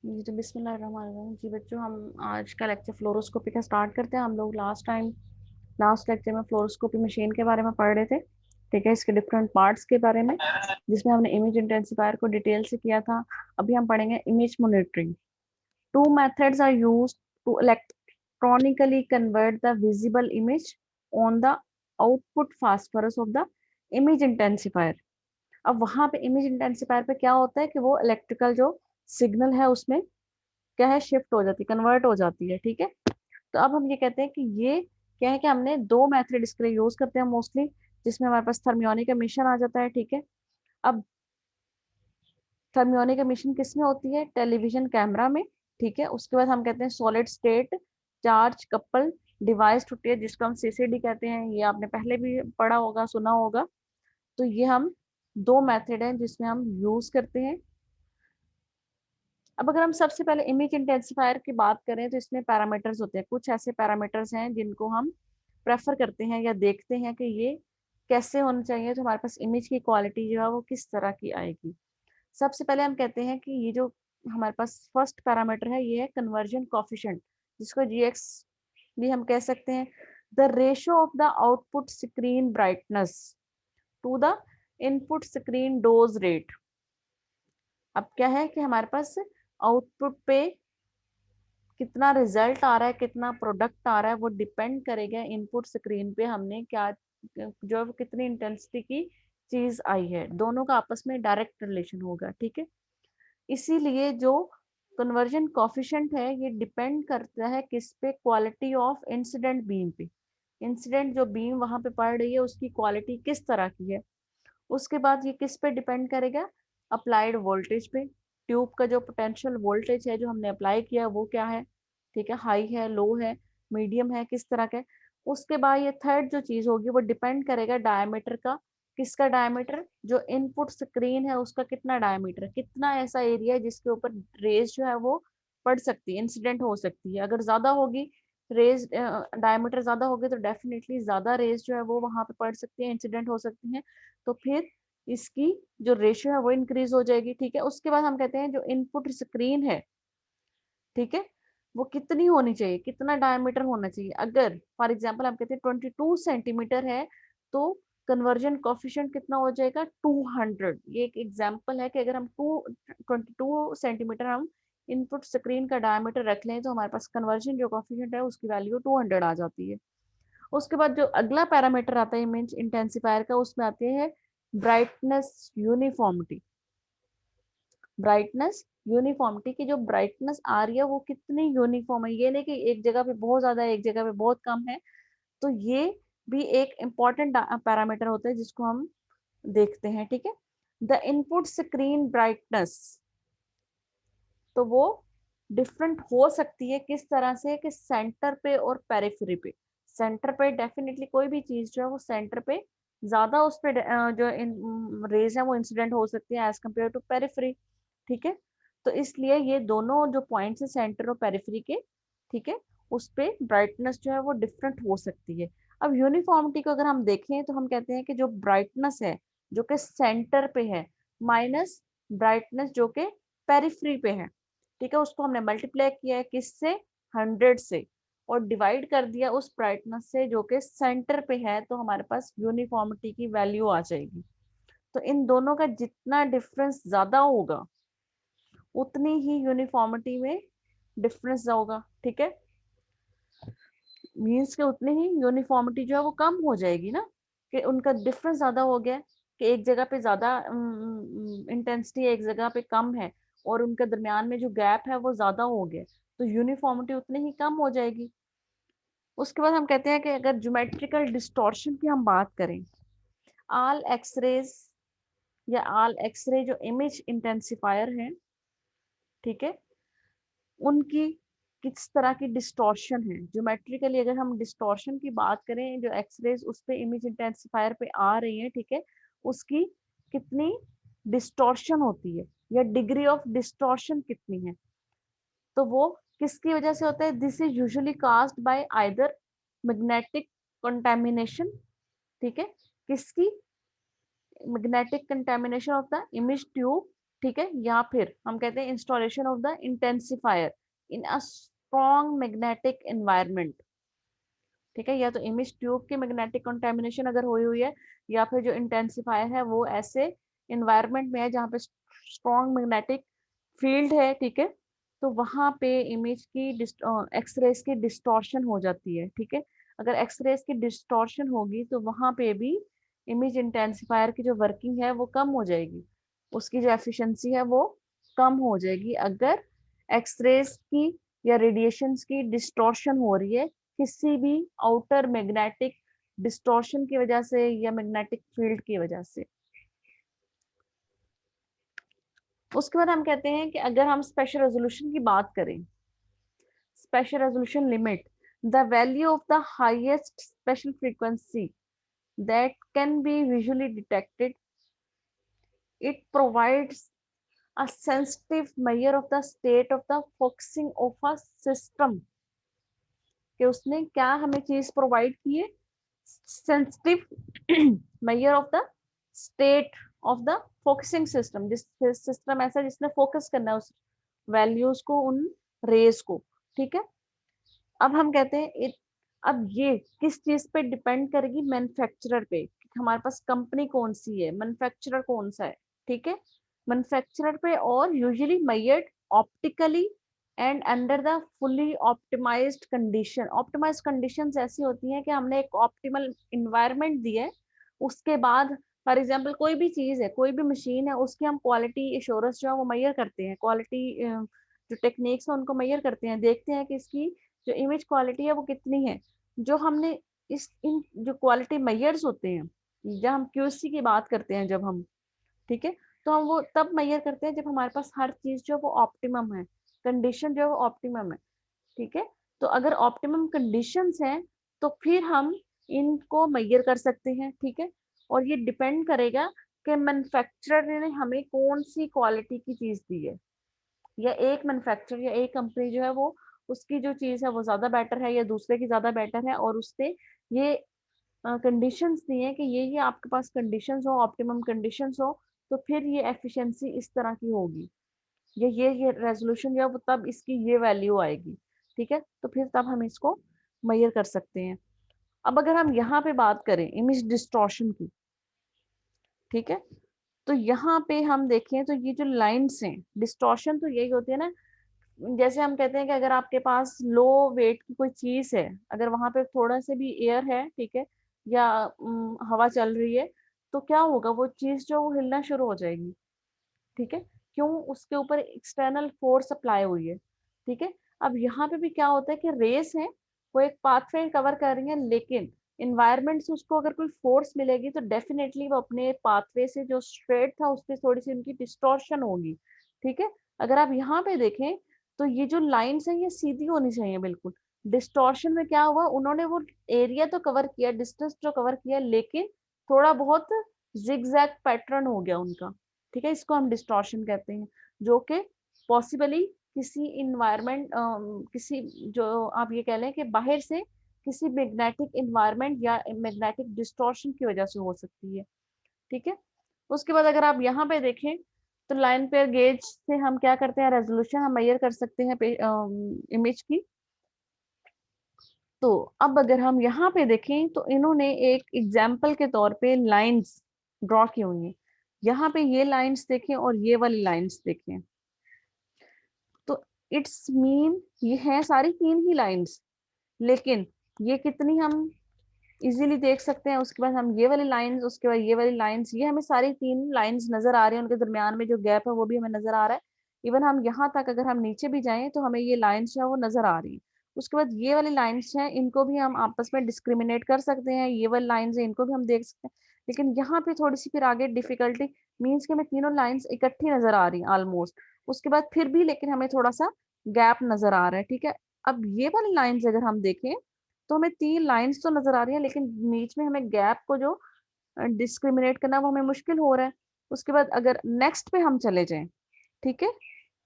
जी तो बिस्मिल्लाहिर्रहमानिर्रहीम जी बच्चों, हम आज का लेक्चर फ्लोरोस्कोपी का स्टार्ट करते हैं। हम लोग लास्ट लेक्चर में फ्लोरोस्कोपी मशीन के बारे में पढ़ रहे थे, ठीक है, इसके डिफरेंट पार्ट्स के बारे में, जिसमें हमने इमेज इंटेंसिफायर को डिटेल से किया था। अभी हम पढ़ेंगे image monitoring. Two methods are used to electronically convert the visible image on the output phosphorus of the image intensifier. अब वहां पे इमेज इंटेंसिफायर पे क्या होता है कि वो इलेक्ट्रिकल जो सिग्नल है उसमें क्या है, शिफ्ट हो जाती है, कन्वर्ट हो जाती है, ठीक है। तो अब हम ये कहते हैं कि ये क्या है कि हमने दो मेथड इसके लिए यूज करते हैं मोस्टली, जिसमें हमारे पास थर्मियोनिक एमिशन आ जाता है, ठीक है। अब थर्मियोनिक एमिशन किस में होती है? टेलीविजन कैमरा में, ठीक है। उसके बाद हम कहते हैं solid state charge couple device to test, जिसको हम सीसीडी कहते हैं। ये आपने पहले भी पढ़ा होगा, सुना होगा। तो ये हम दो मेथड हैं जिसमें हम यूज करते हैं। अब अगर हम सबसे पहले इमेज इंटेंसिफायर की बात करें तो इसमें पैरामीटर्स होते हैं। कुछ ऐसे पैरामीटर्स हैं जिनको हम प्रेफर करते हैं या देखते हैं कि ये कैसे होना चाहिए, तो हमारे पास इमेज की क्वालिटी जो है वो किस तरह की आएगी। सबसे पहले हम कहते हैं कि ये जो हमारे पास फर्स्ट पैरामीटर है ये है कन्वर्जन कोफिशिएंट, जिसको जीएक्स भी हम कह सकते हैं। The ratio of the output screen brightness to the input screen dose rate. अब क्या है कि हमारे पास आउटपुट पे कितना रिजल्ट आ रहा है, कितना प्रोडक्ट आ रहा है, वो डिपेंड करेगा इनपुट स्क्रीन पे हमने क्या, जो कितनी इंटेंसिटी की चीज आई है। दोनों का आपस में डायरेक्ट रिलेशन होगा, ठीक है। इसीलिए जो कन्वर्जन कॉफिशिएंट है ये डिपेंड करता है किस पे? क्वालिटी ऑफ इंसिडेंट बीम पे। इंसिडेंट जो बीम वहां पे पड़ रही है उसकी क्वालिटी किस तरह की है। उसके बाद ये किस पे डिपेंड करेगा? अप्लाइड वोल्टेज पे। ट्यूब का जो पोटेंशियल वोल्टेज है जो हमने अप्लाई किया वो क्या है, ठीक है, हाई है, लो है, मीडियम है, किस तरह का है। उसके बाद ये थर्ड जो चीज होगी वो डिपेंड करेगा डायमीटर का। किसका डायमीटर? जो इनपुट स्क्रीन है उसका कितना डायमीटर है, कितना ऐसा एरिया है जिसके ऊपर रेज जो है वो पड़ सकती है, इंसिडेंट हो सकती है। अगर ज्यादा होगी रेज, डायमीटर ज्यादा होगी तो डेफिनेटली ज्यादा रेज जो है वो वहां पे पड़ सकती है, इंसिडेंट हो सकती है। तो फिर इसकी जो रेशियो है वो इंक्रीज हो जाएगी, ठीक है। उसके बाद हम कहते हैं जो इनपुट स्क्रीन है, ठीक है, वो कितनी होनी चाहिए, कितना डायमीटर होना चाहिए। अगर फॉर एग्जांपल हम कहते हैं 22 सेंटीमीटर है तो कन्वर्जन कोफिशिएंट कितना हो जाएगा? 200। ये एक एग्जांपल है कि अगर हम 22 सेंटीमीटर हम इनपुट स्क्रीन का डायमीटर रख लें तो हमारे पास कन्वर्जन जो कोफिशिएंट है उसकी वैल्यू 200 आ जाती है। उसके बाद जो अगला पैरामीटर आता है इमेज इंटेंसिफायर का, उसमें आती है ब्राइटनेस यूनिफॉर्मिटी। ब्राइटनेस यूनिफॉर्मिटी की जो ब्राइटनेस आ रही है वो कितनी यूनिफॉर्म है, ये नहीं कि एक जगह पे बहुत ज्यादा है एक जगह पे बहुत कम है। तो ये भी एक इम्पॉर्टेंट पैरामीटर होता है जिसको हम देखते हैं, ठीक है। द इनपुट स्क्रीन ब्राइटनेस, तो वो डिफरेंट हो सकती है किस तरह से कि सेंटर पे और पेरिफेरी पे। सेंटर पे डेफिनेटली कोई भी चीज जो है वो सेंटर पे ज्यादा उस पे जो रेज है वो इंसिडेंट हो सकती है एज कम्पेयर टू पेरिफेरी, ठीक है। तो इसलिए ये दोनों जो पॉइंट्स है सेंटर और पेरिफेरी के, ठीक है, उस पे ब्राइटनेस जो है वो डिफरेंट हो सकती है। अब यूनिफॉर्मिटी को अगर हम देखें तो हम कहते हैं कि जो ब्राइटनेस है जो कि सेंटर पे है माइनस ब्राइटनेस जो कि पेरिफेरी पे है, ठीक है, उसको हमने मल्टीप्लाई किया है किससे? 100 से, और डिवाइड कर दिया उस ब्राइटनेस से जो कि सेंटर पे है, तो हमारे पास यूनिफॉर्मिटी की वैल्यू आ जाएगी। तो इन दोनों का जितना डिफरेंस ज्यादा होगा उतनी ही यूनिफॉर्मिटी में डिफरेंस होगा, ठीक है। मीन्स के उतनी ही यूनिफॉर्मिटी जो है वो कम हो जाएगी ना, कि उनका डिफरेंस ज्यादा हो गया, कि एक जगह पे ज्यादा इंटेंसिटी है एक जगह पे कम है, और उनके दरमियान में जो गैप है वो ज्यादा हो गया, तो यूनिफॉर्मिटी उतनी ही कम हो जाएगी। उसके बाद हम कहते हैं कि अगर ज्योमेट्रिकल डिस्टॉर्शन की हम बात करें, ऑल एक्सरेज या ऑल एक्सरे जो इमेज इंटेंसिफायर है, ठीक है, उनकी किस तरह की डिस्टॉर्शन है। ज्योमेट्रिकली अगर हम डिस्टॉर्शन की बात करें, जो एक्सरेज उस पे इमेज इंटेंसिफायर पे आ रही है, ठीक है, उसकी कितनी डिस्टॉर्शन होती है या डिग्री ऑफ डिस्टॉर्शन कितनी है, तो वो किसकी वजह से होता है? This is usually caused bye either magnetic contamination, ठीक है, किसकी? Magnetic contamination of the image tube, ठीक है, या फिर हम कहते हैं installation of the intensifier in a strong magnetic environment. ठीक है, या तो इमेज ट्यूब की मैग्नेटिक कंटेमिनेशन अगर हुई है, या फिर जो इंटेंसिफायर है वो ऐसे इन्वायरमेंट में है जहाँ पे स्ट्रॉन्ग मैग्नेटिक फील्ड है। ठीक है, तो वहां पे इमेज की एक्सरेज की डिस्टॉर्शन हो जाती है। ठीक है, अगर एक्सरेज की डिस्टॉर्शन होगी तो वहां पे भी इमेज इंटेंसिफायर की जो वर्किंग है वो कम हो जाएगी, उसकी जो एफिशिएंसी है वो कम हो जाएगी, अगर एक्सरेज की या रेडिएशंस की डिस्टॉर्शन हो रही है किसी भी आउटर मैग्नेटिक डिस्टॉर्शन की वजह से या मैग्नेटिक फील्ड की वजह से। उसके बाद हम कहते हैं कि अगर हम स्पेशल रेजोल्यूशन की बात करें, special resolution limit the value of the highest special frequency that can be visually detected. It provides a sensitive measure of the state of the focusing of a system. कि उसने क्या हमें चीज provide की है, sensitive measure of the state of the focusing system, जिस system ऐसा जिसने फोकस करना है उस वैल्यूज को, उन रेज को। ठीक है, अब हम कहते हैं अब ये किस चीज पे डिपेंड करेगी, मैन्युफैक्चरर पे, हमारे पास कंपनी कौन सी है, मैन्युफैक्चरर कौन सा है। ठीक है, मैन्युफैक्चरर पे, और usually measured optically and under the fully optimised condition. Optimised conditions ऐसी होती हैं कि हमने एक ऑप्टिमल इन्वायरमेंट दी है, उसके बाद फॉर एग्जांपल कोई भी चीज है, कोई भी मशीन है, उसकी हम क्वालिटी एश्योरेंस जो है वो मेजर करते हैं, क्वालिटी जो टेक्निक्स है उनको मेजर करते हैं, देखते हैं कि इसकी जो इमेज क्वालिटी है वो कितनी है। जो हमने इन जो क्वालिटी मेजर्स होते हैं, जब हम क्यूसी की बात करते हैं जब हम, ठीक है, तो हम वो तब मेजर करते हैं जब हमारे पास हर चीज जो वो ऑप्टिमम है, कंडीशन जो है वो ऑप्टिमम है। ठीक है, तो अगर ऑप्टिमम कंडीशंस हैं तो फिर हम इनको मेजर कर सकते हैं। ठीक है, और ये डिपेंड करेगा कि मैन्युफैक्चरर ने हमें कौन सी क्वालिटी की चीज दी है, या एक मैन्युफैक्चरर या एक कंपनी जो है वो उसकी जो चीज है वो ज्यादा बेटर है या दूसरे की ज्यादा बेटर है, और उससे ये कंडीशंस दी है कि ये आपके पास कंडीशंस हो, ऑप्टिमम कंडीशंस हो, तो फिर ये एफिशिएंसी इस तरह की होगी, ये रेजोल्यूशन जो है वो तब इसकी ये वैल्यू आएगी। ठीक है, तो फिर तब हम इसको मेजर कर सकते हैं। अब अगर हम यहाँ पे बात करें इमेज डिस्टॉर्शन की, ठीक है, तो यहाँ पे हम देखें तो ये जो लाइंस हैं, डिस्टॉर्शन तो यही होती है ना, जैसे हम कहते हैं कि अगर आपके पास लो वेट की कोई चीज है, अगर वहां पे थोड़ा से भी एयर है, ठीक है, या हवा चल रही है, तो क्या होगा, वो चीज जो वो हिलना शुरू हो जाएगी। ठीक है, क्यों, उसके ऊपर एक्सटर्नल फोर्स अप्लाई हुई है। ठीक है, अब यहाँ पे भी क्या होता है कि रेस है, वो एक पाथवे कवर कर रही है, लेकिन इन्वायरमेंट से उसको अगर कोई फोर्स मिलेगी तो डेफिनेटली वो अपने पाथवे से जो स्ट्रेट था उस पर थोड़ी सी उनकी डिस्टॉर्शन होगी। ठीक है, अगर आप यहाँ पे देखें तो ये जो लाइन्स है ये सीधी होनी चाहिए बिल्कुल। डिस्टॉर्शन में क्या हुआ, उन्होंने वो एरिया तो कवर किया, डिस्टेंस जो कवर किया, लेकिन थोड़ा बहुत जिगजैग पैटर्न हो गया उनका। ठीक है, इसको हम डिस्टॉर्शन कहते हैं, जो कि पॉसिबली किसी इन्वायरमेंट, किसी जो आप ये कह लें कि बाहर से किसी मैग्नेटिक इन्वायरमेंट या मैग्नेटिक डिस्टॉर्शन की वजह से हो सकती है। ठीक है, उसके बाद अगर आप यहाँ पे देखें तो लाइन पेयर गेज से हम क्या करते हैं, रेजोल्यूशन हम मेजर कर सकते हैं इमेज की। तो अब अगर हम यहाँ पे देखें तो इन्होंने एक एग्जाम्पल के तौर पे लाइंस ड्रॉ की हुई है। यहाँ पे ये लाइंस देखें और ये वाली लाइंस देखें, तो इट्स मीन ये है सारी तीन ही लाइंस, लेकिन ये कितनी हम इजीली देख सकते हैं। उसके बाद हम ये वाली लाइंस, उसके बाद ये वाली लाइंस, ये हमें सारी तीन लाइंस नजर आ रही है, उनके दरमियान में जो गैप है वो भी हमें नजर आ रहा है। इवन हम यहाँ तक अगर हम नीचे भी जाएं तो हमें ये लाइंस जो है वो नजर आ रही है। उसके बाद ये वाली लाइंस हैं, इनको भी हम आपस में डिस्क्रिमिनेट कर सकते हैं, ये वाली लाइंस है इनको भी हम देख सकते हैं, लेकिन यहाँ पे थोड़ी सी फिर आगे डिफिकल्टी, मीन्स के हमें तीनों लाइंस इकट्ठी नजर आ रही है ऑलमोस्ट। उसके बाद फिर भी लेकिन हमें थोड़ा सा गैप नजर आ रहा है। ठीक है, अब ये वाली लाइंस अगर हम देखें तो हमें तीन लाइंस तो नजर आ रही है, लेकिन बीच में हमें गैप को जो डिस्क्रिमिनेट करना वो हमें मुश्किल हो रहा है। उसके बाद अगर नेक्स्ट पे हम चले जाएं, ठीक है,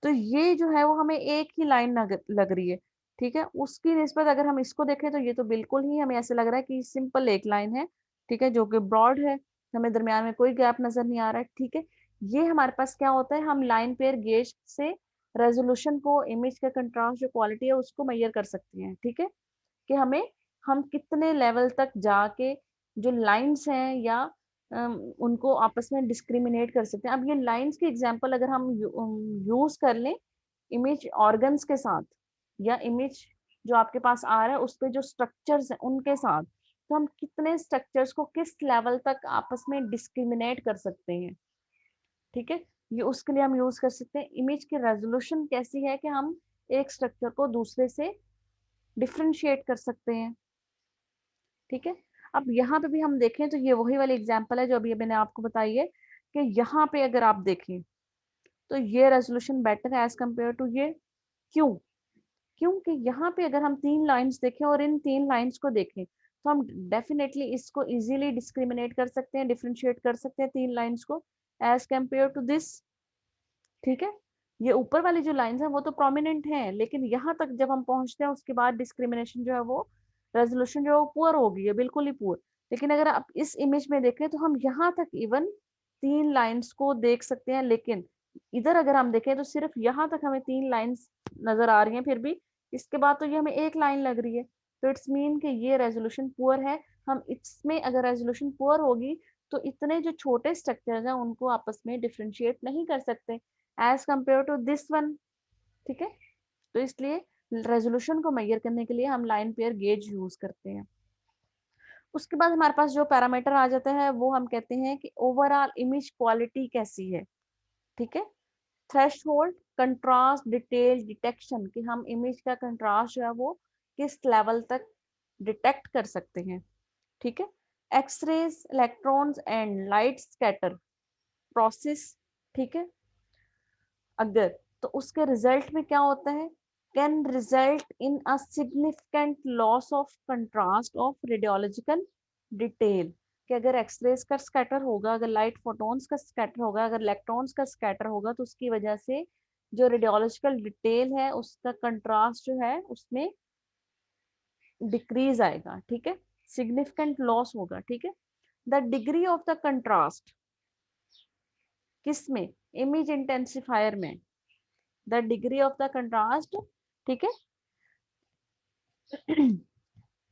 तो ये जो है वो हमें एक ही लाइन लग रही है। ठीक है, उसकी निस्बत अगर हम इसको देखें तो ये तो बिल्कुल ही हमें ऐसे लग रहा है कि सिंपल एक लाइन है। ठीक है, जो कि ब्रॉड है, हमें दरमियान में कोई गैप नजर नहीं आ रहा है। ठीक है, ये हमारे पास क्या होता है, हम लाइन पेयर गेज से रेजोल्यूशन को, इमेज का कंट्रास्ट जो क्वालिटी है उसको मेजर कर सकते हैं, ठीक है, कि हम कितने लेवल तक जाके जो लाइंस हैं या उनको आपस में डिस्क्रिमिनेट कर सकते हैं। अब ये लाइंस की एग्जांपल अगर हम यूज कर लें इमेज ऑर्गन्स के साथ, या इमेज जो आपके पास आ रहा है उस पे जो स्ट्रक्चर्स हैं उनके साथ, तो हम कितने स्ट्रक्चर्स को किस लेवल तक आपस में डिस्क्रिमिनेट कर सकते हैं, ठीक है। ये उसके लिए हम यूज कर सकते हैं इमेज की रेजोल्यूशन कैसी है कि हम एक स्ट्रक्चर को दूसरे से डिफ्रेंशिएट कर सकते हैं, ठीक है। अब यहाँ पे भी हम देखें तो ये वही वाली एग्जांपल है जो अभी मैंने आपको बताई है, कि यहाँ पे अगर आप देखें तो ये रेजोल्यूशन बेटर है एज कम्पेयर टू ये। क्यों? क्योंकि यहाँ पे अगर हम 3 लाइंस देखें और इन 3 लाइंस को देखें तो हम डेफिनेटली इसको इजीली डिस्क्रिमिनेट कर सकते हैं, डिफरेंशिएट कर सकते हैं 3 लाइंस को एज कम्पेयर टू दिस, ठीक है। ये ऊपर वाली जो लाइंस हैं वो तो प्रोमिनेंट हैं, लेकिन यहाँ तक जब हम पहुंचते हैं उसके बाद डिस्क्रिमिनेशन जो है वो, रेजोल्यूशन जो है वो पुअर हो गई है, बिल्कुल ही पुअर। लेकिन अगर आप इस इमेज में देखें तो हम यहाँ तक इवन 3 लाइंस को देख सकते हैं, लेकिन इधर अगर हम देखें तो सिर्फ यहाँ तक हमें 3 लाइंस नजर आ रही हैं, फिर भी इसके बाद तो ये हमें एक लाइन लग रही है, तो इट्स मीन कि ये रेजोल्यूशन पुअर है। हम इसमें अगर रेजोल्यूशन पुअर होगी तो इतने जो छोटे स्ट्रक्चर्स हैं उनको आपस में डिफ्रेंशिएट नहीं कर सकते as compare to this one, ठीक है। तो इसलिए रेजोल्यूशन को मेजर करने के लिए हम लाइन पेयर गेज यूज करते हैं। उसके बाद हमारे पास जो पैरामीटर आ जाता है वो हम कहते हैं कि ओवरऑल इमेज क्वालिटी कैसी है, ठीक है। थ्रेशहोल्ड, कंट्रास्ट, डिटेल, डिटेक्शन, कि हम इमेज का कंट्रास्ट जो है वो किस लेवल तक डिटेक्ट कर सकते हैं, ठीक है। X rays, electrons and light scatter process, ठीक है, अगर तो उसके रिजल्ट में क्या होता है, can result in a significant loss of contrast of radiological detail, कि अगर एक्सरेज का स्कैटर होगा, अगर लाइट फोटॉन्स का स्कैटर होगा, अगर इलेक्ट्रॉन्स का स्कैटर होगा, तो उसकी वजह से जो रेडियोलॉजिकल डिटेल है उसका कंट्रास्ट जो है उसमें डिक्रीज आएगा, ठीक है, सिग्निफिकेंट लॉस होगा, ठीक है। The degree of the contrast किसमें, इमेज इंटेंसिफायर में, the degree of the contrast, ठीक है,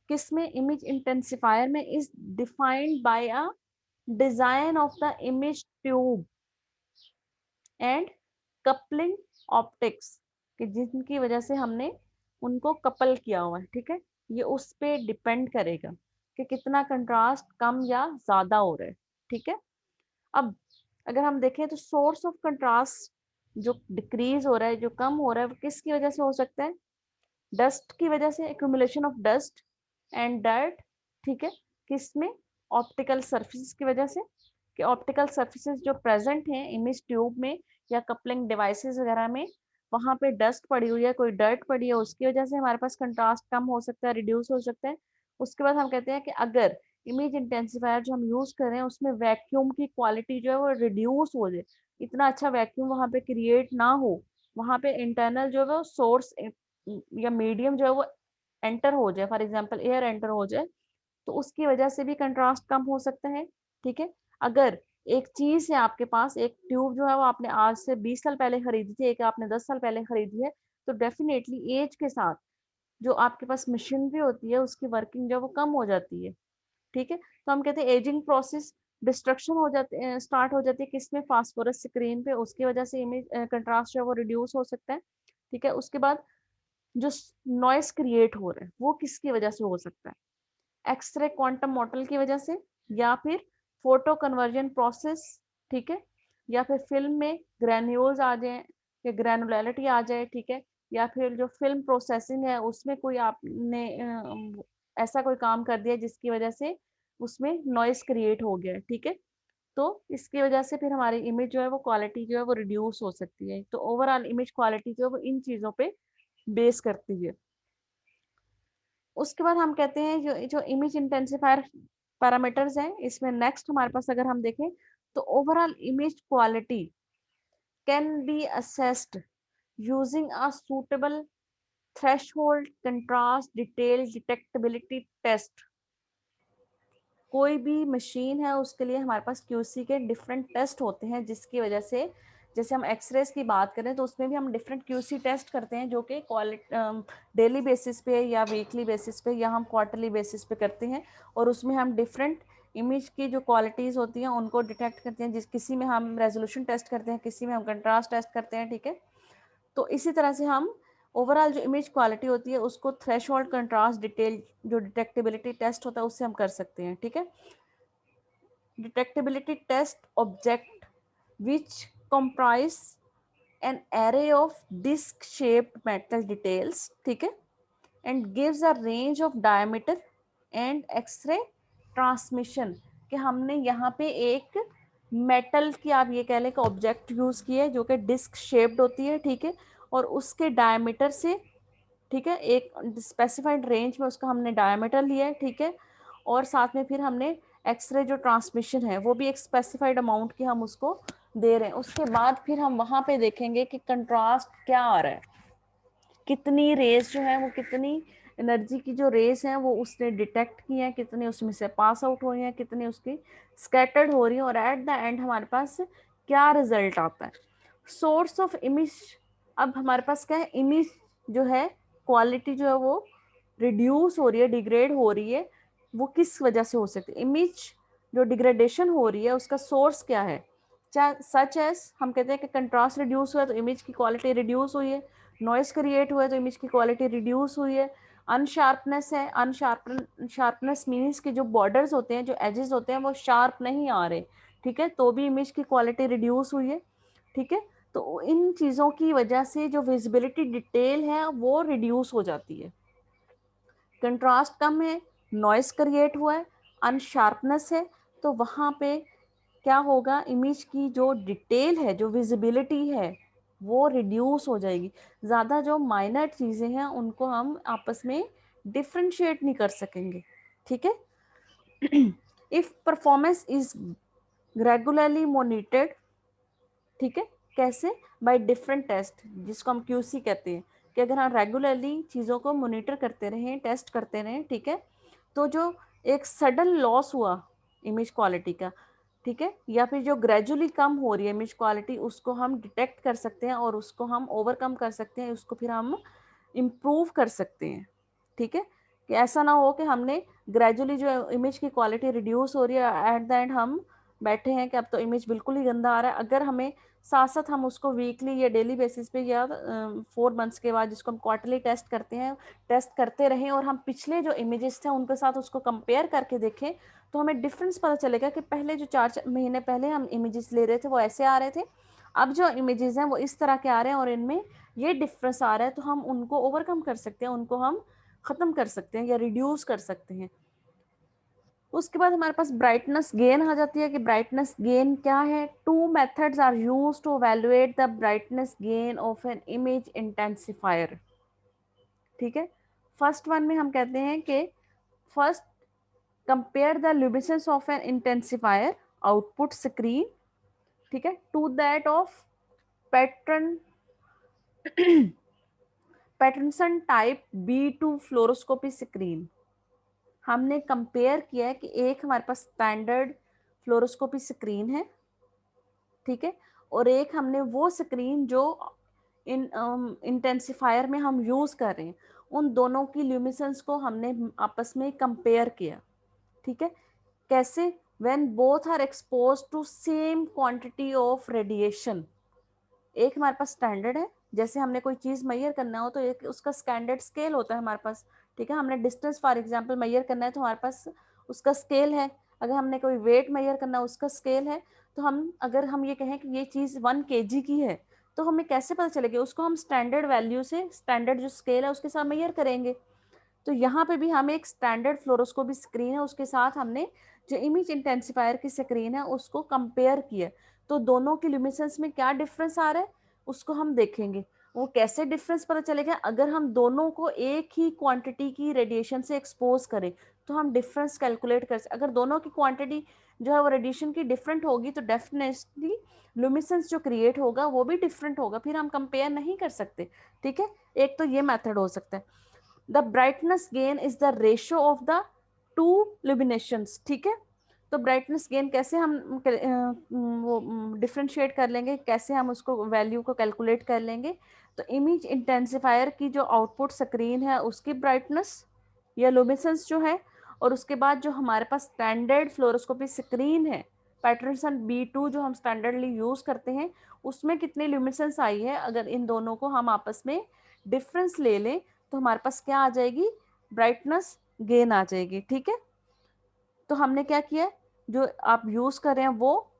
किसमें, इमेज इंटेंसिफायर में, is defined by a design of the image tube and coupling optics, कि जिनकी वजह से हमने उनको कपल किया हुआ है, ठीक है। ये उस पे डिपेंड करेगा कि कितना कंट्रास्ट कम या ज्यादा हो रहा है, ठीक है। अब अगर हम देखें तो सोर्स ऑफ कंट्रास्ट जो डिक्रीज हो रहा है, जो कम हो रहा है, वो किसकी वजह से हो सकता है, डस्ट की वजह से, accumulation of dust and dirt, ठीक है। किसमें, ऑप्टिकल सर्फेसिस की वजह से, कि ऑप्टिकल सर्फेसिस जो प्रेजेंट हैं इमेज ट्यूब में या कपलिंग डिवाइसेस वगैरह में, वहां पे डस्ट पड़ी हुई है, कोई डर्ट पड़ी है, उसकी वजह से हमारे पास कंट्रास्ट कम हो सकता है, रिड्यूस हो सकता है। उसके बाद हम कहते हैं कि अगर इमेज इंटेंसिफायर जो हम यूज कर रहे हैं उसमें वैक्यूम की क्वालिटी जो है वो रिड्यूस हो जाए, इतना अच्छा वैक्यूम वहां पे क्रिएट ना हो, वहां पे इंटरनल जो है वो सोर्स या मीडियम जो है वो एंटर हो जाए, फॉर एग्जांपल एयर एंटर हो जाए, तो उसकी वजह से भी कंट्रास्ट कम हो सकता है, ठीक है। अगर एक चीज है आपके पास, एक ट्यूब जो है वो आपने आज से 20 साल पहले खरीदी थी, एक आपने 10 साल पहले खरीदी है, तो डेफिनेटली एज के साथ जो आपके पास मशीनरी होती है उसकी वर्किंग जो है वो कम हो जाती है, ठीक है। तो हम कहते हैं एजिंग प्रोसेस, डिस्ट्रक्शन हो जाते स्टार्ट हो जाती है किसमें, फास्फोरस स्क्रीन पे, उसकी वजह से इमेज कंट्रास्ट जो है वो रिड्यूस हो सकता है, ठीक है। उसके बाद जो नॉइस क्रिएट हो रहा है वो किसकी वजह से हो सकता है, एक्सरे क्वांटम मॉडल की वजह से, या फिर फोटो कन्वर्जन प्रोसेस, ठीक है, या फिर फिल्म में ग्रैन्यूल्स आ जाए या ग्रैनुलैरिटी आ जाए, ठीक है, या फिर जो फिल्म प्रोसेसिंग है उसमें कोई आपने ऐसा कोई काम कर दिया जिसकी वजह से उसमें नॉइस क्रिएट हो गया, ठीक है। तो इसकी वजह से फिर हमारी इमेज जो है वो क्वालिटी जो है वो रिड्यूस हो सकती है। तो ओवरऑल इमेज क्वालिटी जो है वो इन चीजों पे बेस करती है। उसके बाद हम कहते हैं जो जो इमेज इंटेंसिफायर पैरामीटर्स हैं, इसमें नेक्स्ट हमारे पास अगर हम देखें तो overall image quality can be assessed using a suitable threshold, contrast, detail, detectability test, कोई भी मशीन है उसके लिए हमारे पास क्यूसी के डिफरेंट टेस्ट होते हैं, जिसकी वजह से जैसे हम एक्सरेज की बात करें तो उसमें भी हम डिफरेंट क्यूसी टेस्ट करते हैं, जो कि डेली बेसिस पे या वीकली बेसिस पे या हम क्वार्टरली बेसिस पे करते हैं, और उसमें हम डिफरेंट इमेज की जो क्वालिटीज़ होती हैं उनको डिटेक्ट करते हैं, जिस किसी में हम रेजोल्यूशन टेस्ट करते हैं, किसी में हम कंट्रास्ट टेस्ट करते हैं, ठीक है। तो इसी तरह से हम ओवरऑल जो इमेज क्वालिटी होती है उसको थ्रेशोल्ड, कंट्रास्ट, डिटेल, जो डिटेक्टिबिलिटी टेस्ट होता है उससे हम कर सकते हैं, ठीक है। Detectability test object which comprise an array of disc shaped metal details, ठीक है, and gives a range of diameter and x-ray transmission, कि हमने यहाँ पे एक मेटल की आप ये कह लें कि ऑब्जेक्ट यूज किया है जो कि डिस्क शेप्ड होती है, ठीक है, और उसके डायमीटर से, ठीक है, एक स्पेसिफाइड रेंज में उसका हमने डायमीटर लिया है, ठीक है, और साथ में फिर हमने एक्सरे जो ट्रांसमिशन है वो भी एक स्पेसिफाइड अमाउंट की हम उसको दे रहे हैं। उसके बाद फिर हम वहां पे देखेंगे कि कंट्रास्ट क्या आ रहा है, कितनी रेस जो है वो, कितनी एनर्जी की जो रेस है वो उसने डिटेक्ट की है, कितनी उसमें से पास आउट हो रही है, कितनी उसकी स्कैटर्ड हो रही है, और एट द एंड हमारे पास क्या रिजल्ट आता है। सोर्स ऑफ इमेज, अब हमारे पास क्या है, इमेज जो है क्वालिटी जो है वो रिड्यूस हो रही है, डिग्रेड हो रही है, वो किस वजह से हो सकती है। इमेज जो डिग्रेडेशन हो रही है उसका सोर्स क्या है, चाहे सच एज हम कहते हैं कि कंट्रास्ट रिड्यूस हुआ है तो इमेज की क्वालिटी रिड्यूस हुई है, नॉइस क्रिएट हुआ है तो इमेज की क्वालिटी रिड्यूस हुई है, अनशार्पनेस है, शार्पनेस मीन्स के जो बॉर्डर्स होते हैं, जो एजेस होते हैं वो शार्प नहीं आ रहे, ठीक है, तो भी इमेज की क्वालिटी रिड्यूस हुई है, ठीक है। तो इन चीज़ों की वजह से जो विजिबिलिटी डिटेल है वो रिड्यूस हो जाती है। कंट्रास्ट कम है, नॉइस क्रिएट हुआ है, अनशार्पनेस है, तो वहाँ पे क्या होगा, इमेज की जो डिटेल है, जो विजिबिलिटी है वो रिड्यूस हो जाएगी। ज़्यादा जो माइनर चीज़ें हैं उनको हम आपस में डिफ्रेंशिएट नहीं कर सकेंगे, ठीक है। If performance is regularly monitored, ठीक है, कैसे, बाय डिफरेंट टेस्ट, जिसको हम क्यूसी कहते हैं, कि अगर हम रेगुलरली चीज़ों को मॉनिटर करते रहें, टेस्ट करते रहें, ठीक है, तो जो एक सडन लॉस हुआ इमेज क्वालिटी का, ठीक है, या फिर जो ग्रेजुअली कम हो रही है इमेज क्वालिटी, उसको हम डिटेक्ट कर सकते हैं और उसको हम ओवरकम कर सकते हैं, उसको फिर हम इम्प्रूव कर सकते हैं, ठीक है। कि ऐसा ना हो कि हमने ग्रेजुअली जो इमेज की क्वालिटी रिड्यूस हो रही है, एट द एंड हम बैठे हैं कि अब तो इमेज बिल्कुल ही गंदा आ रहा है। अगर हमें साथ साथ हम उसको वीकली या डेली बेसिस पे या 4 मंथ्स के बाद, जिसको हम क्वार्टरली टेस्ट करते हैं, टेस्ट करते रहें, और हम पिछले जो इमेजेस थे उनके साथ उसको कंपेयर करके देखें, तो हमें डिफरेंस पता चलेगा कि पहले जो 4 महीने पहले हम इमेजेस ले रहे थे वो ऐसे आ रहे थे, अब जो इमेजेस हैं वो इस तरह के आ रहे हैं, और इनमें ये डिफरेंस आ रहा है, तो हम उनको ओवरकम कर सकते हैं, उनको हम ख़त्म कर सकते हैं या रिड्यूस कर सकते हैं। उसके बाद हमारे पास ब्राइटनेस गेन आ जाती है, कि ब्राइटनेस गेन क्या है। 2 methods are used to evaluate the brightness gain of an image intensifier, ठीक है। फर्स्ट वन में हम कहते हैं कि first compare the luminance of an intensifier output screen, ठीक है, to that of pattern Patterson type B2 fluoroscopy screen. हमने कंपेयर किया है कि एक हमारे पास स्टैंडर्ड फ्लोरोस्कोपी स्क्रीन है, ठीक है, और एक हमने वो स्क्रीन जो इंटेंसिफायर में हम यूज कर रहे हैं, उन दोनों की ल्यूमिनेंस को हमने आपस में कंपेयर किया, ठीक है। कैसे, when both are expose to same quantity of radiation. एक हमारे पास स्टैंडर्ड है, जैसे हमने कोई चीज़ मैयर करना हो तो एक उसका स्टैंडर्ड स्केल होता है हमारे पास, ठीक है। हमने डिस्टेंस फॉर एग्जांपल मैयर करना है तो हमारे पास उसका स्केल है, अगर हमने कोई वेट मैयर करना है उसका स्केल है, तो हम अगर हम ये कहें कि ये चीज़ 1 kg की है, तो हमें कैसे पता चलेगा, उसको हम स्टैंडर्ड वैल्यू से, स्टैंडर्ड जो स्केल है उसके साथ मैयर करेंगे। तो यहाँ पे भी हम एक स्टैंडर्ड फ्लोरोस्कोपी स्क्रीन है उसके साथ हमने जो इमेज इंटेंसिफायर की स्क्रीन है उसको कंपेयर किया, तो दोनों की ल्यूमिनेंस में क्या डिफरेंस आ रहा है उसको हम देखेंगे। वो कैसे डिफरेंस पता चलेगा, अगर हम दोनों को एक ही क्वांटिटी की रेडिएशन से एक्सपोज करें तो हम डिफरेंस कैलकुलेट कर सकते। अगर दोनों की क्वांटिटी जो है वो रेडिएशन की डिफरेंट होगी तो डेफिनेटली ल्यूमिनेंस जो क्रिएट होगा वो भी डिफरेंट होगा, फिर हम कंपेयर नहीं कर सकते, ठीक है। एक तो ये मेथड हो सकता है। The brightness gain is the ratio of the two illuminations, ठीक है। तो ब्राइटनेस गेन कैसे हम वो डिफ्रेंशिएट कर लेंगे, कैसे हम उसको वैल्यू को कैलकुलेट कर लेंगे। तो इमेज इंटेंसिफायर की जो आउटपुट स्क्रीन है उसकी ब्राइटनेस या लुमिनेसेंस जो है, और उसके बाद जो हमारे पास स्टैंडर्ड फ्लोरोस्कोपी स्क्रीन है पैटर्सन B2 जो हम स्टैंडर्डली यूज करते हैं, उसमें कितनी लुमिनेसेंस आई है, अगर इन दोनों को हम आपस में डिफरेंस ले लें तो हमारे पास क्या आ जाएगी, ब्राइटनेस गेन आ जाएगी, ठीक है। तो हमने क्या किया, जो आप यूज कर रहे हैं वो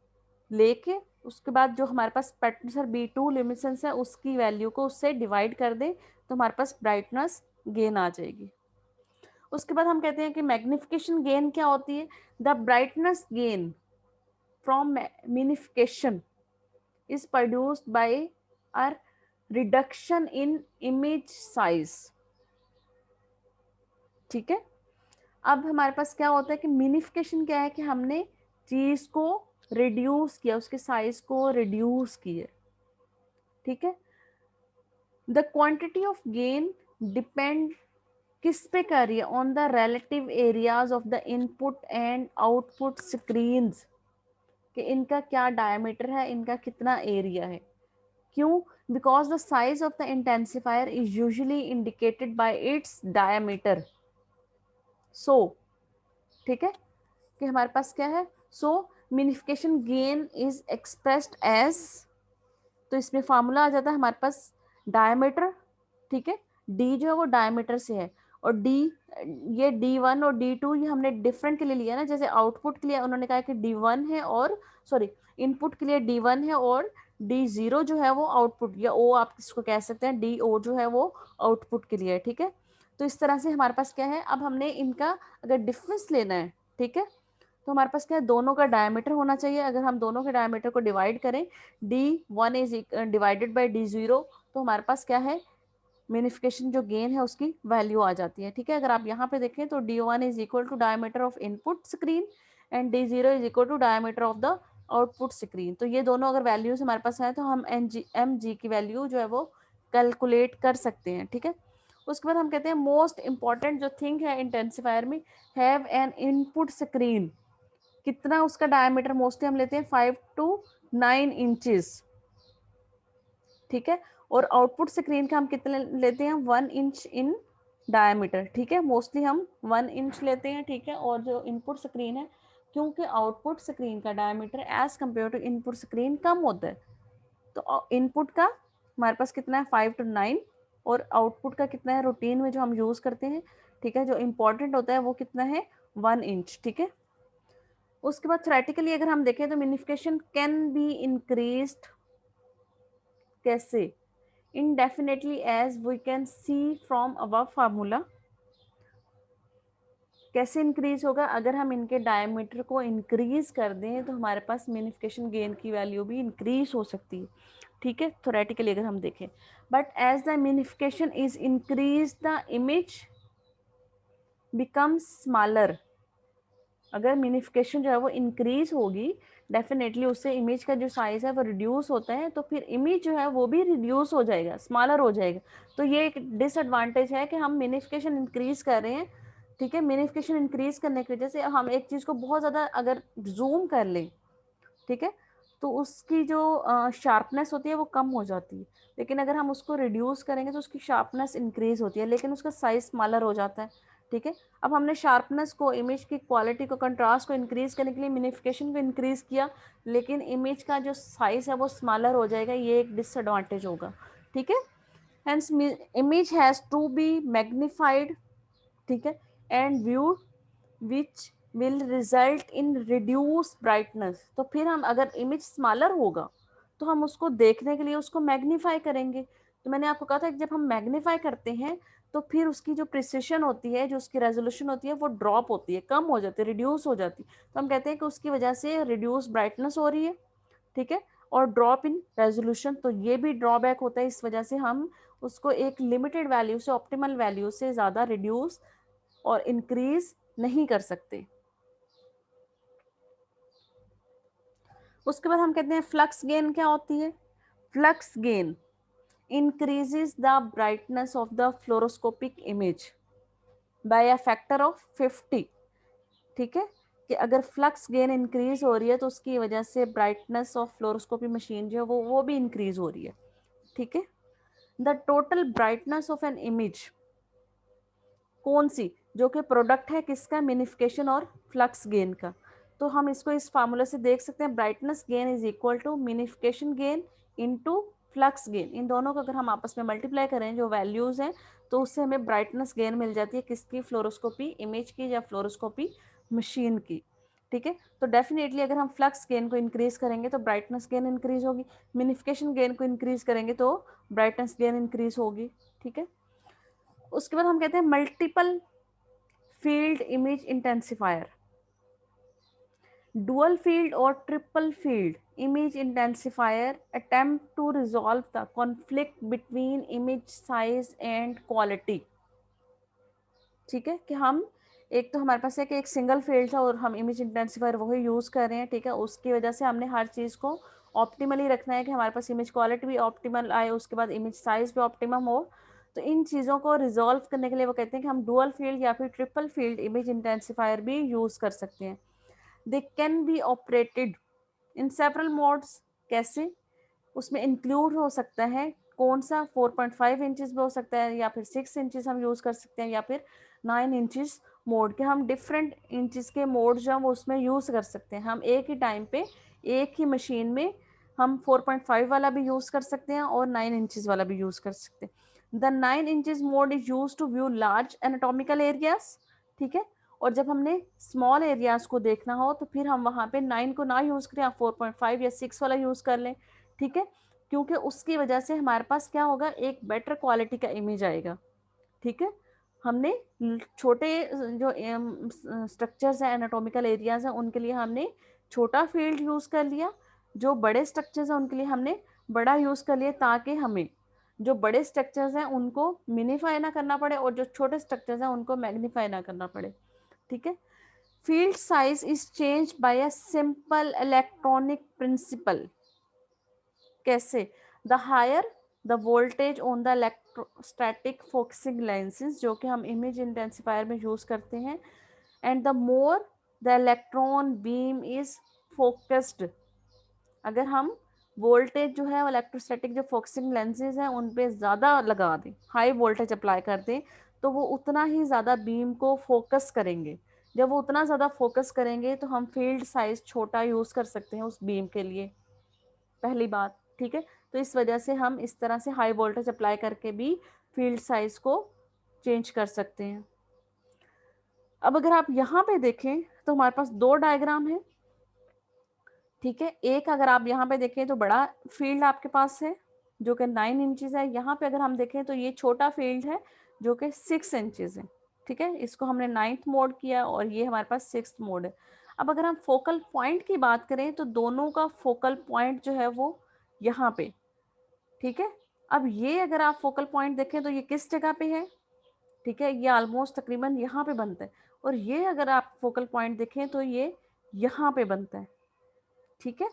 लेके उसके बाद जो हमारे पास पैटर्न B2 लुमिनेसेंस है उसकी वैल्यू को उससे डिवाइड कर दें तो हमारे पास ब्राइटनेस गेन आ जाएगी। उसके बाद हम कहते हैं कि मैग्निफिकेशन गेन क्या होती है, the brightness gain from magnification is produced by a reduction in image size, ठीक है। अब हमारे पास क्या होता है कि मिनिफिकेशन क्या है कि हमने चीज को रिड्यूस किया, उसके साइज को रिड्यूस किया, ठीक है। The quantity of gain depend किस पे कर रही है, on the relative areas of the input and output screens, कि इनका क्या डायमीटर है, इनका कितना एरिया है। क्यों, because the size of the intensifier is usually indicated by its diameter. So ठीक है, कि हमारे पास क्या है, so minification gain is expressed as, तो इसमें फार्मूला आ जाता है हमारे पास डायमीटर, ठीक है। डी जो है वो डायमीटर से है, और डी ये D1 और D2 ये हमने डिफरेंट के लिए लिया ना, जैसे आउटपुट के लिए उन्होंने कहा कि D1 है, और सॉरी इनपुट के लिए D1 है और D0 जो है वो आउटपुट, या ओ आप इसको कह सकते हैं, DO जो है वो आउटपुट के लिए है, ठीक है। तो इस तरह से हमारे पास क्या है, अब हमने इनका अगर डिफरेंस लेना है, ठीक है, तो हमारे पास क्या है, दोनों का डायमीटर होना चाहिए। अगर हम दोनों के डायमीटर को डिवाइड करें, D1 is divided by D0, तो हमारे पास क्या है, मिनिफिकेशन जो गेन है उसकी वैल्यू आ जाती है, ठीक है। अगर आप यहाँ पे देखें तो D1 is equal to diameter of input screen and D0 is equal to diameter of the output screen. तो ये दोनों अगर वैल्यूज हमारे पास है तो हम mg की वैल्यू जो है वो कैलकुलेट कर सकते हैं, ठीक है। उसके बाद हम कहते हैं मोस्ट इंपॉर्टेंट जो थिंग है इंटेंसिफायर में, हैव एन इनपुट स्क्रीन, कितना उसका डायमीटर मोस्टली हम लेते हैं 5 to 9 इंचेस, ठीक है। और आउटपुट स्क्रीन का हम कितने लेते हैं, 1 इंच इन डायमीटर, ठीक है। मोस्टली हम 1 इंच लेते हैं, ठीक है। और जो इनपुट स्क्रीन है, क्योंकि आउटपुट स्क्रीन का diameter as compare to input screen कम होता है, तो इनपुट का हमारे पास कितना है 5 to 9, और आउटपुट का कितना है रूटीन में जो हम यूज करते हैं, ठीक है, जो इंपॉर्टेंट होता है वो कितना है 1 इंच, ठीक है। उसके बाद थ्योरेटिकली अगर हम देखें तो मिनिफिकेशन कैन बी इंक्रीज्ड, कैसे, indefinitely as we can see from above formula। कैसे इंक्रीज होगा, अगर हम इनके डायमीटर को इंक्रीज कर दें तो हमारे पास मिनिफिकेशन गेन की वैल्यू भी इंक्रीज हो सकती है, ठीक है, थ्योरेटिकली अगर हम देखें। But as the minification is increase the image become smaller, अगर मिनिफिकेशन जो है वो इंक्रीज होगी डेफिनेटली उससे इमेज का जो साइज है वो रिड्यूस होता है, तो फिर इमेज जो है वो भी रिड्यूस हो जाएगा, स्मॉलर हो जाएगा। तो ये एक डिसएडवांटेज है कि हम मिनिफिकेशन इंक्रीज कर रहे हैं, ठीक है। मिनिफिकेशन इंक्रीज करने की वजह से हम एक चीज को बहुत ज्यादा अगर जूम कर लें, ठीक है, तो उसकी जो शार्पनेस होती है वो कम हो जाती है। लेकिन अगर हम उसको रिड्यूस करेंगे तो उसकी शार्पनेस इंक्रीज होती है, लेकिन उसका साइज स्मॉलर हो जाता है, ठीक है। अब हमने शार्पनेस को, इमेज की क्वालिटी को, कंट्रास्ट को इंक्रीज करने के लिए मिनिफिकेशन को इंक्रीज किया, लेकिन इमेज का जो साइज है वो स्मॉलर हो जाएगा, ये एक डिसएडवांटेज होगा, ठीक है। Hence image has to be magnified, ठीक है, and view which will result in reduce brightness. तो फिर हम अगर इमेज स्मॉलर होगा तो हम उसको देखने के लिए उसको मैग्नीफाई करेंगे। तो मैंने आपको कहा था कि जब हम मैग्नीफाई करते हैं तो फिर उसकी जो प्रिसिशन होती है, जो उसकी रेजोल्यूशन होती है वो ड्रॉप होती है, कम हो जाती है, रिड्यूस हो जाती है। तो हम कहते हैं कि उसकी वजह से रिड्यूस ब्राइटनेस हो रही है, ठीक है, और ड्रॉप इन रेजोल्यूशन। तो ये भी ड्रॉबैक होता है, इस वजह से हम उसको एक लिमिटेड वैल्यू से, ऑप्टिमल वैल्यू से ज़्यादा रिड्यूस और इंक्रीज नहीं कर सकते। उसके बाद हम कहते हैं फ्लक्स गेन क्या होती है, flux gain increases the brightness of the fluoroscopic image by a factor of 50, ठीक है, कि अगर फ्लक्स गेन इंक्रीज हो रही है तो उसकी वजह से ब्राइटनेस ऑफ फ्लोरोस्कोपी मशीन जो है वो भी इंक्रीज हो रही है। ठीक है, the total brightness of an image, कौन सी, जो कि प्रोडक्ट है किसका, मिनिफिकेशन और फ्लक्स गेन का। तो हम इसको इस फार्मूला से देख सकते हैं, brightness gain is equal to minification gain into flux gain. इन दोनों को अगर हम आपस में मल्टीप्लाई करें जो वैल्यूज हैं, तो उससे हमें ब्राइटनेस गेन मिल जाती है किसकी, फ्लोरोस्कोपी इमेज की या फ्लोरोस्कोपी मशीन की। ठीक है, तो डेफिनेटली अगर हम फ्लक्स गेन को इंक्रीज करेंगे तो ब्राइटनेस गेन इंक्रीज होगी, मिनिफिकेशन गेन को इंक्रीज करेंगे तो ब्राइटनेस गेन इंक्रीज होगी। ठीक है, उसके बाद हम कहते हैं multiple field image intensifier, dual field और triple field image intensifier attempt to resolve the conflict between image size and quality. ठीक है, कि हम एक तो हमारे पास है कि एक सिंगल फील्ड था और हम इमेज इंटेंसिफायर वही यूज़ कर रहे हैं। ठीक है, उसकी वजह से हमने हर चीज़ को ऑप्टिमली रखना है कि हमारे पास इमेज क्वालिटी भी ऑप्टिमल आए, उसके बाद इमेज साइज भी ऑप्टिमम हो। तो इन चीज़ों को रिजॉल्व करने के लिए वो कहते हैं कि हम डुअल फील्ड या फिर ट्रिपल फील्ड इमेज इंटेंसिफायर भी यूज़ कर सकते हैं। They can be operated in several modes, कैसे, उसमें इंक्लूड हो सकता है कौन सा, 4.5 इंचेस भी हो सकता है या फिर 6 इंचेस हम यूज़ कर सकते हैं या फिर 9 इंचेस मोड के, हम डिफरेंट इंचेस के मोड जो हम उसमें यूज़ कर सकते हैं। हम एक ही टाइम पे एक ही मशीन में हम 4.5 वाला भी यूज़ कर सकते हैं और 9 इंचेस वाला भी यूज़ कर सकते हैं। The 9 inches mode is use to view large anatomical areas. ठीक है, और जब हमने स्मॉल एरियाज को देखना हो तो फिर हम वहाँ पे 9 को ना यूज़ करें, 4.5 या 6 वाला यूज़ कर लें। ठीक है, क्योंकि उसकी वजह से हमारे पास क्या होगा, एक बेटर क्वालिटी का इमेज आएगा। ठीक है, हमने छोटे जो स्ट्रक्चर्स हैं, एनाटॉमिकल एरियाज हैं, उनके लिए हमने छोटा फील्ड यूज़ कर लिया, जो बड़े स्ट्रक्चर्स हैं उनके लिए हमने बड़ा यूज़ कर लिया, ताकि हमें जो बड़े स्ट्रक्चर्स हैं उनको मिनीफाई ना करना पड़े और जो छोटे स्ट्रक्चर्स हैं उनको मैग्नीफाई ना करना पड़े। ठीक है, field size is change by a simple electronic principle. कैसे, the higher the voltage on the electrostatic focusing lenses, जो कि हम इमेज इंटेंसिफायर में यूज करते हैं, and the more the electron beam is focused. अगर हम वोल्टेज जो है इलेक्ट्रोस्टैटिक जो फोकसिंग लेंसेज हैं उन पे ज़्यादा लगा दें, हाई वोल्टेज अप्लाई कर दें, तो वो उतना ही ज़्यादा बीम को फोकस करेंगे। जब वो उतना ज़्यादा फोकस करेंगे तो हम फील्ड साइज छोटा यूज़ कर सकते हैं उस बीम के लिए, पहली बात। ठीक है, तो इस वजह से हम इस तरह से हाई वोल्टेज अप्लाई करके भी फील्ड साइज को चेंज कर सकते हैं। अब अगर आप यहाँ पे देखें तो हमारे पास दो डायग्राम है। ठीक है, एक अगर आप यहाँ पे देखें तो बड़ा फील्ड आपके पास है जो कि 9 इंचेस है। यहाँ पे अगर हम देखें तो ये छोटा फील्ड है जो कि 6 इंचेस है। ठीक है, इसको हमने 9th मोड किया और ये हमारे पास 6th मोड है। अब अगर हम फोकल पॉइंट की बात करें तो दोनों का फोकल पॉइंट जो है वो यहाँ पे। ठीक है, अब ये अगर आप फोकल पॉइंट देखें तो ये किस जगह पे है, ठीक है, ये ऑलमोस्ट तकरीबन यहाँ पे बनता है, और ये अगर आप फोकल पॉइंट देखें तो ये यहाँ पे बनता है। ठीक है,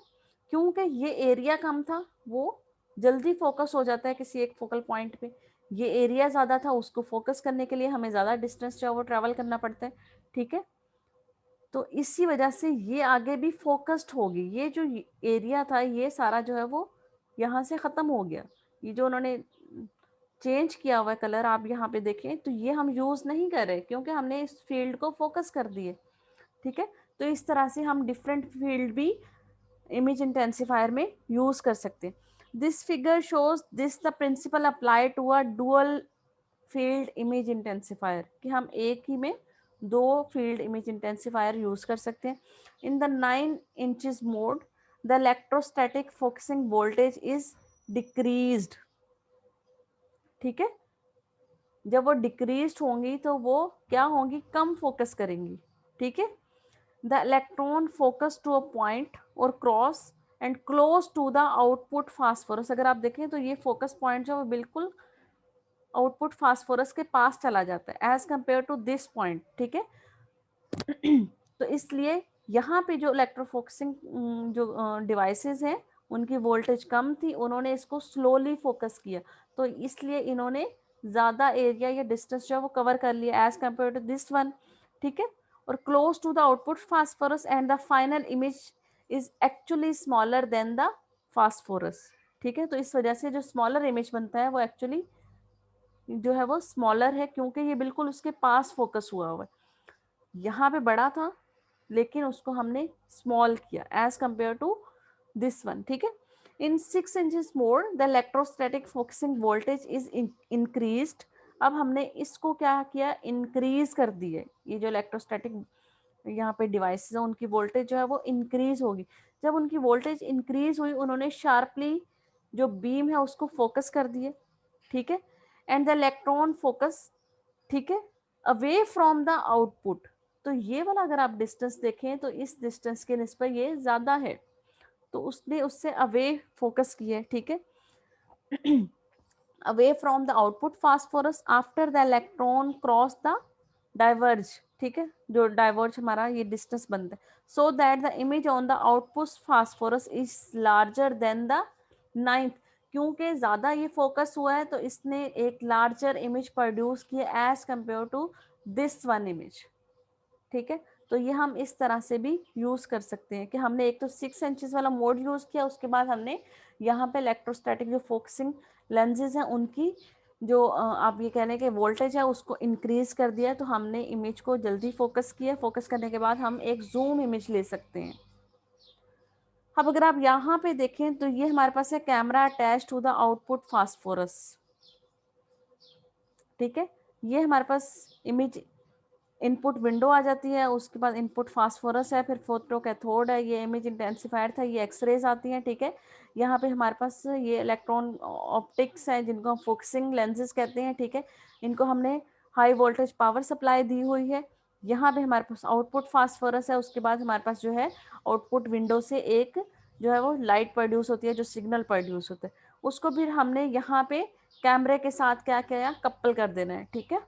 क्योंकि ये एरिया कम था, वो जल्दी फोकस हो जाता है किसी एक फोकल पॉइंट पे। ये एरिया ज़्यादा था, उसको फोकस करने के लिए हमें ज़्यादा डिस्टेंस जो है वो ट्रैवल करना पड़ता है। ठीक है, तो इसी वजह से ये आगे भी फोकस्ड होगी। ये जो एरिया था ये सारा जो है वो यहाँ से ख़त्म हो गया। ये जो उन्होंने चेंज किया हुआ है कलर आप यहाँ पे देखें तो ये हम यूज़ नहीं कर रहे क्योंकि हमने इस फील्ड को फोकस कर दिए। ठीक है, तो इस तरह से हम डिफरेंट फील्ड भी इमेज इंटेंसिफायर में यूज़ कर सकते हैं। This figure shows this the principle apply to a dual field image intensifier, कि हम एक ही में दो फील्ड इमेज इंटेंसिफायर यूज़ कर सकते हैं। In the 9 inches mode the electrostatic focusing voltage is decreased. ठीक है, जब वो डिक्रीज्ड होंगी तो वो क्या होंगी, कम फोकस करेंगी। ठीक है, the electron focus to a point और cross and close to the output phosphorus. अगर आप देखें तो ये फोकस पॉइंट जो है वो बिल्कुल आउटपुट फास्फोरस के पास चला जाता है as compare to this point. ठीक है, तो इसलिए यहाँ पे जो इलेक्ट्रोफोकसिंग जो डिवाइसेस हैं उनकी वोल्टेज कम थी, उन्होंने इसको स्लोली फोकस किया, तो इसलिए इन्होंने ज़्यादा एरिया या डिस्टेंस जो है वो कवर कर लिया as compare to this one. ठीक है, और close to the output phosphorus and the final image is actually smaller than the phosphorus. ठीक है, तो इस वजह से जो स्मॉलर इमेज बनता है वो एक्चुअली जो है वो स्मॉलर है, क्योंकि ये बिल्कुल उसके पास फोकस हुआ हुआ है। यहाँ पे बड़ा था लेकिन उसको हमने स्मॉल किया as compare to this one. ठीक है, in 6 inches more the electrostatic focusing voltage is increased. अब हमने इसको क्या किया, इंक्रीज कर दी है। ये जो इलेक्ट्रोस्टैटिक यहाँ पे डिवाइसेस है उनकी वोल्टेज जो है वो इंक्रीज होगी। जब उनकी वोल्टेज इंक्रीज हुई उन्होंने शार्पली जो बीम है उसको फोकस कर दिए। ठीक है, एंड द इलेक्ट्रॉन फोकस, ठीक है, अवे फ्रॉम द आउटपुट। तो ये वाला अगर आप डिस्टेंस देखें तो इस डिस्टेंस के निस्बत ये ज्यादा है, तो उसने उससे अवे फोकस किया है। ठीक है, away from the output phosphorus after the electron cross the diverge. ठीक है, जो डाइवर्ज हमारा ये डिस्टेंस बनता है, so that the image on the output phosphorus is larger than the ninth. क्योंकि ज्यादा ये फोकस हुआ है तो इसने एक लार्जर इमेज प्रोड्यूस की as compare to this one image. ठीक है, तो ये हम इस तरह से भी यूज कर सकते हैं कि हमने एक तो 6 इंचेस वाला मोड यूज किया, उसके बाद हमने यहाँ पे इलेक्ट्रोस्टैटिक जो फोकसिंग लेंसेज हैं उनकी जो आप ये कह रहे हैं कि वोल्टेज है उसको इंक्रीज कर दिया, तो हमने इमेज को जल्दी फोकस किया। फोकस करने के बाद हम एक जूम इमेज ले सकते हैं। अब अगर आप यहाँ पे देखें तो ये हमारे पास है camera attach to the output phosphorus. ठीक है, ये हमारे पास इमेज इनपुट विंडो आ जाती है, उसके बाद इनपुट फास्फोरस है, फिर फोटो कैथोड है, ये इमेज इंटेंसिफायर था, ये एक्सरेज आती हैं। ठीक है, यहाँ पे हमारे पास ये इलेक्ट्रॉन ऑप्टिक्स है जिनको हम फोकसिंग लेंसेज कहते हैं। ठीक है, इनको हमने हाई वोल्टेज पावर सप्लाई दी हुई है। यहाँ पे हमारे पास आउटपुट फास्फोरस है, उसके बाद हमारे पास जो है आउटपुट विंडो से एक जो है वो लाइट प्रोड्यूस होती है, जो सिग्नल प्रोड्यूस होता है, उसको फिर हमने यहाँ पे कैमरे के साथ क्या किया, कपल कर देना है। ठीक है,